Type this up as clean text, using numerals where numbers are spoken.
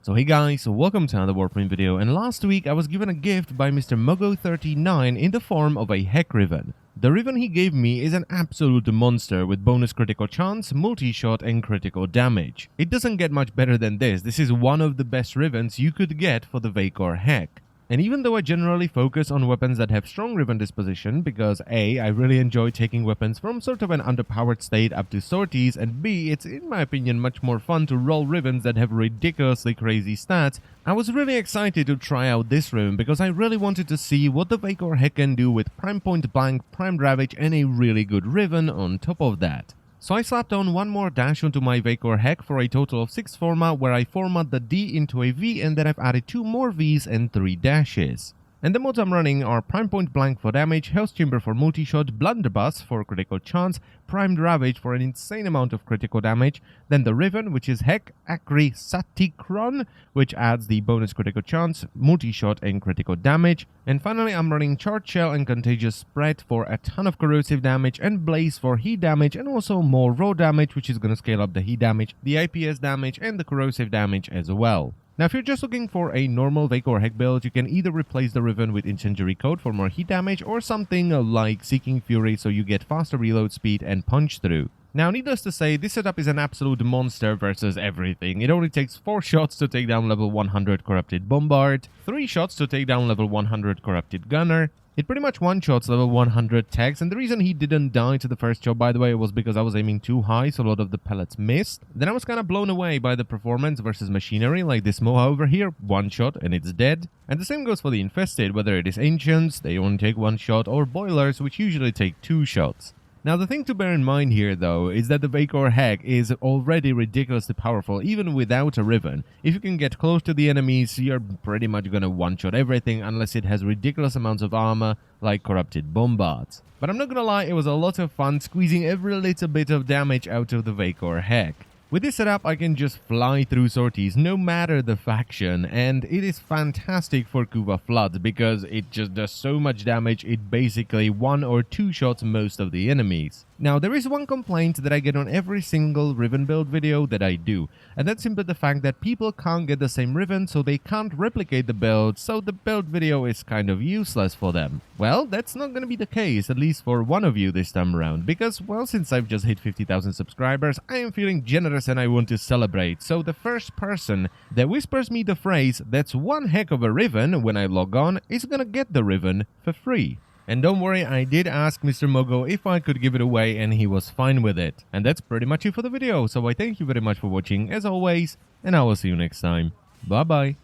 So hey guys, welcome to another Warframe video, and last week I was given a gift by Mr. Mogo39 in the form of a Heck Riven. The Riven he gave me is an absolute monster with bonus critical chance, multi-shot and critical damage. It doesn't get much better than this. This is one of the best Rivens you could get for the Vacor Heck. And even though I generally focus on weapons that have strong Riven disposition, because A, I really enjoy taking weapons from sort of an underpowered state up to sorties, and B, it's in my opinion much more fun to roll Rivens that have ridiculously crazy stats, I was really excited to try out this Riven because I really wanted to see what the Vacor Heck can do with prime point blank, primed ravage and a really good Riven on top of that. So I slapped on one more dash onto my Vacor Heck for a total of 6 format, where I format the D into a V, and then I've added 2 more Vs and 3 dashes. And the mods I'm running are Prime Point Blank for damage, Hell's Chamber for multi-shot, Blunderbuss for critical chance, Primed Ravage for an insane amount of critical damage, then the Riven, which is Heck acri-saticron, which adds the bonus critical chance, multi-shot and critical damage, and finally I'm running Charge Shell and Contagious Spread for a ton of corrosive damage, and Blaze for heat damage, and also more raw damage, which is going to scale up the heat damage, the IPS damage, and the corrosive damage as well. Now, if you're just looking for a normal Vacor Heck build, you can either replace the Riven with Incendiary Coat for more heat damage, or something like Seeking Fury so you get faster reload speed and punch through. Now, needless to say, this setup is an absolute monster versus everything. It only takes 4 shots to take down level 100 Corrupted Bombard, 3 shots to take down level 100 Corrupted Gunner. It pretty much one-shots level 100 Tex, and the reason he didn't die to the first shot, by the way, was because I was aiming too high, so a lot of the pellets missed. Then I was kind of blown away by the performance versus machinery, like this Moha over here, one shot and it's dead. And the same goes for the Infested, whether it is Ancients, they only take 1 shot, or Boilers, which usually take 2 shots. Now, the thing to bear in mind here, though, is that the Vacor Heck is already ridiculously powerful, even without a Riven. If you can get close to the enemies, you're pretty much gonna one-shot everything, unless it has ridiculous amounts of armor, like Corrupted Bombards. But I'm not gonna lie, it was a lot of fun squeezing every little bit of damage out of the Vacor Heck. With this setup, I can just fly through sorties, no matter the faction, and it is fantastic for Kuva Flood, because it just does so much damage, it basically 1 or 2 shots most of the enemies. Now, there is one complaint that I get on every single Riven build video that I do, and that's simply the fact that people can't get the same Riven, so they can't replicate the build, so the build video is kind of useless for them. Well, that's not gonna be the case, at least for one of you this time around, because, well, since I've just hit 50,000 subscribers, I am feeling generous and I want to celebrate. So the first person that whispers me the phrase, "That's one heck of a Riven," when I log on, is gonna get the Riven for free. And don't worry, I did ask Mr. Mogo if I could give it away, and he was fine with it. And that's pretty much it for the video, so I thank you very much for watching as always, and I will see you next time. Bye bye.